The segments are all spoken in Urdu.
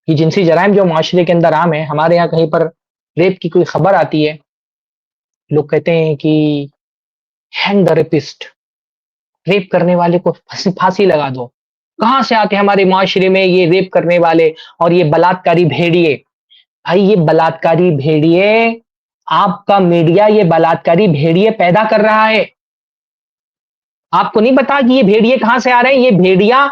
یہ جنسی جرائم جو معاشرے کے اندر عام ہے، ہمارے یہاں کہیں پر ریپ کی کوئی خبر آتی ہے، لوگ کہتے ہیں کہ ہینگ دا ریپسٹ، ریپ کرنے والے کو پھانسی لگا دو۔ کہاں سے آتے ہمارے معاشرے میں یہ ریپ کرنے والے اور یہ بلاತ್ಕಾری بھیڑیے؟ بھائی یہ بلاತ್ಕಾری بھیڑیے، آپ کا میڈیا یہ بلاತ್ಕಾری بھیڑیے پیدا کر رہا ہے۔ آپ کو نہیں پتا کہ یہ بھیڑیے کہاں سے آ رہے ہیں؟ یہ بھیڑیا،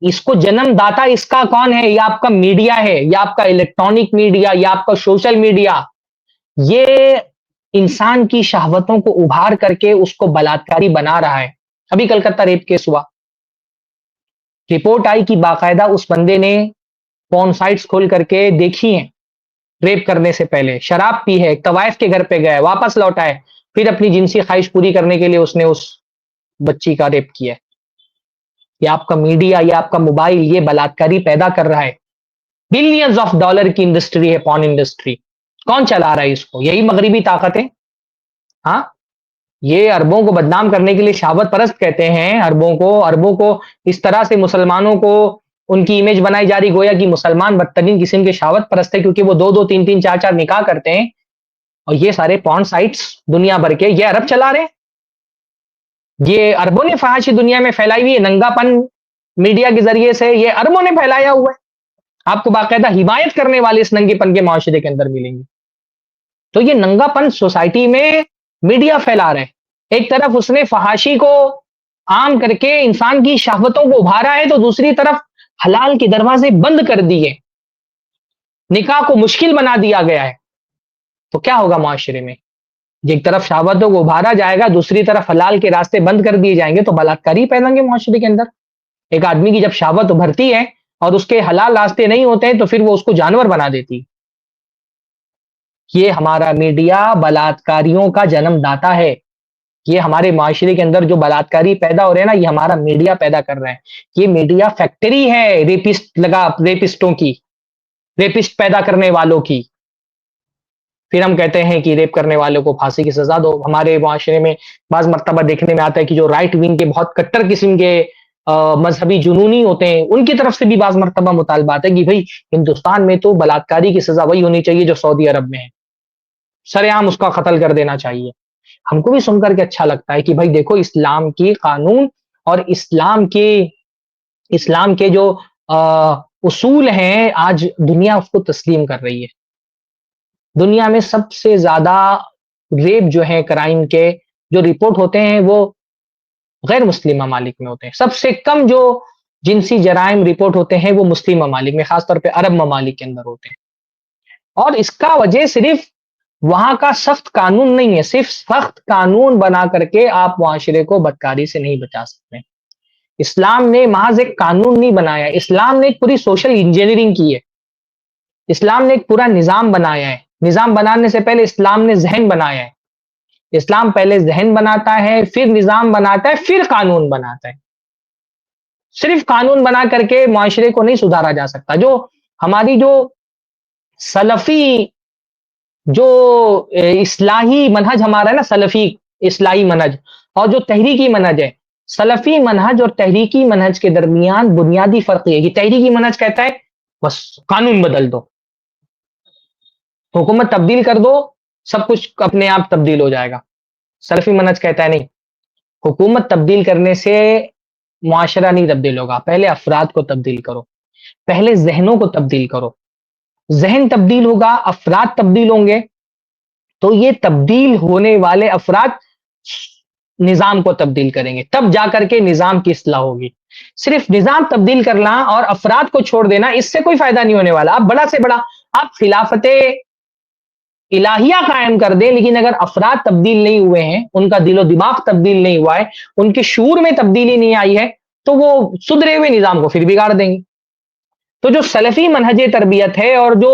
اس کو جنم داتا اس کا کون ہے؟ یہ آپ کا میڈیا ہے، یا آپ کا الیکٹرانک میڈیا، یا آپ کا سوشل میڈیا۔ یہ انسان کی شہوتوں کو ابھار کر کے اس کو بلاತ್ಕಾری بنا رہا ہے۔ ابھی کلکتہ ریپ کیس ہوا، رپورٹ آئی کہ باقاعدہ اس بندے نے پورن سائٹس کھول کر کے دیکھی ہیں، ریپ کرنے سے پہلے شراب پی ہے، طوائف کے گھر پہ گئے، واپس لوٹا ہے، پھر اپنی جنسی خواہش پوری کرنے کے لیے اس نے اس بچی کا ریپ کیا ہے۔ یہ آپ کا میڈیا، یہ آپ کا موبائل، یہ بلاತ್ಕಾری پیدا کر رہا ہے۔ بلینز آف ڈالر کی انڈسٹری ہے پورن انڈسٹری۔ کون چلا رہا ہے اس کو؟ یہی مغربی طاقتیں۔ ہاں، یہ عربوں کو بدنام کرنے کے لیے شہوت پرست کہتے ہیں، عربوں کو اس طرح سے مسلمانوں کو ان کی امیج بنائی جا رہی گویا کہ مسلمان بدترین قسم کے شہوت پرست ہے، کیونکہ وہ دو دو تین تین چار چار نکاح کرتے ہیں، اور یہ سارے پورن سائٹس دنیا بھر کے یہ عرب چلا رہے ہیں۔ یہ عربوں نے فحاشی دنیا میں پھیلائی ہوئی ہے، ننگا پن میڈیا کے ذریعے سے یہ عربوں نے پھیلایا ہوا ہے۔ آپ کو باقاعدہ حمایت کرنے والے اس ننگے پن کے معاشرے کے اندر ملیں گے۔ تو یہ ننگا پن سوسائٹی میں میڈیا پھیلا رہے، ایک طرف اس نے فحاشی کو عام کر کے انسان کی شہوتوں کو ابھارا ہے، تو دوسری طرف حلال کے دروازے بند کر دیے، نکاح کو مشکل بنا دیا گیا ہے۔ تو کیا ہوگا معاشرے میں؟ ایک طرف شہوتوں کو ابھارا جائے گا، دوسری طرف حلال کے راستے بند کر دیے جائیں گے، تو بلاತ್ಕಾری پیدا گے معاشرے کے اندر۔ ایک آدمی کی جب شہوت ابھرتی ہے اور اس کے حلال راستے نہیں ہوتے ہیں، تو پھر وہ اس کو جانور بنا دیتی۔ یہ ہمارا میڈیا بلاತ್ಕಾریوں کا جنم داتا ہے۔ یہ ہمارے معاشرے کے اندر جو بلاತ್ಕಾری پیدا ہو رہے ہیں نا، یہ ہمارا میڈیا پیدا کر رہا ہے۔ یہ میڈیا فیکٹری ہے ریپسٹوں کی، ریپسٹ پیدا کرنے والوں کی۔ پھر ہم کہتے ہیں کہ ریپ کرنے والوں کو پھانسی کی سزا دو۔ ہمارے معاشرے میں بعض مرتبہ دیکھنے میں آتا ہے کہ جو رائٹ ونگ کے بہت کٹر قسم کے مذہبی جنونی ہوتے ہیں، ان کی طرف سے بھی بعض مرتبہ مطالبات ہے کہ بھئی ہندوستان میں تو بلاತ್ಕಾری کی سزا وہی ہونی چاہیے جو سعودی عرب میں ہے، سر عام اس کا قتل کر دینا چاہیے۔ ہم کو بھی سن کر کے اچھا لگتا ہے کہ بھائی دیکھو، اسلام کی قانون اور اسلام کے جو اصول ہیں، آج دنیا اس کو تسلیم کر رہی ہے۔ دنیا میں سب سے زیادہ ریپ جو ہے کرائم کے جو رپورٹ ہوتے ہیں وہ غیر مسلم ممالک میں ہوتے ہیں۔ سب سے کم جو جنسی جرائم رپورٹ ہوتے ہیں وہ مسلم ممالک میں، خاص طور پہ عرب ممالک کے اندر ہوتے ہیں۔ اور اس کا وجہ صرف وہاں کا سخت قانون نہیں ہے، صرف سخت قانون بنا کر کے آپ معاشرے کو بدکاری سے نہیں بچا سکتے۔ اسلام نے محض ایک قانون نہیں بنایا، اسلام نے ایک پوری سوشل انجینئرنگ کی ہے۔ اسلام نے ایک پورا نظام بنایا ہے۔ نظام بنانے سے پہلے اسلام نے ذہن بنایا ہے۔ اسلام پہلے ذہن بناتا ہے، پھر نظام بناتا ہے، پھر قانون بناتا ہے۔ صرف قانون بنا کر کے معاشرے کو نہیں سدھارا جا سکتا۔ جو ہماری جو سلفی جو اصلاحی منہج ہمارا ہے نا، سلفی اصلاحی منہج، اور جو تحریکی منہج ہے، سلفی منہج اور تحریکی منہج کے درمیان بنیادی فرق یہ ہے کہ تحریکی منہج کہتا ہے بس قانون بدل دو، حکومت تبدیل کر دو، سب کچھ اپنے آپ تبدیل ہو جائے گا۔ سلفی منہج کہتا ہے نہیں، حکومت تبدیل کرنے سے معاشرہ نہیں تبدیل ہوگا، پہلے افراد کو تبدیل کرو، پہلے ذہنوں کو تبدیل کرو۔ ذہن تبدیل ہوگا، افراد تبدیل ہوں گے، تو یہ تبدیل ہونے والے افراد نظام کو تبدیل کریں گے، تب جا کر کے نظام کی اصلاح ہوگی۔ صرف نظام تبدیل کرنا اور افراد کو چھوڑ دینا، اس سے کوئی فائدہ نہیں ہونے والا۔ آپ بڑا سے بڑا آپ خلافت الہیہ قائم کر دیں، لیکن اگر افراد تبدیل نہیں ہوئے ہیں، ان کا دل و دماغ تبدیل نہیں ہوا ہے، ان کے شعور میں تبدیلی نہیں آئی ہے، تو وہ سدھرے ہوئے نظام کو پھر بگاڑ دیں گے۔ تو جو سلفی منہج تربیت ہے اور جو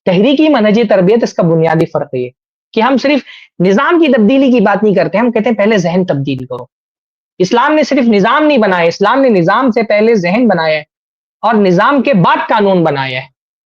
تحریکی منہج تربیت، اس کا بنیادی فرق یہ کہ ہم صرف نظام کی تبدیلی کی بات نہیں کرتے، ہم کہتے ہیں پہلے ذہن تبدیل کرو۔ اسلام نے صرف نظام نہیں بنایا، اسلام نے نظام سے پہلے ذہن بنایا ہے، اور نظام کے بعد قانون بنایا ہے۔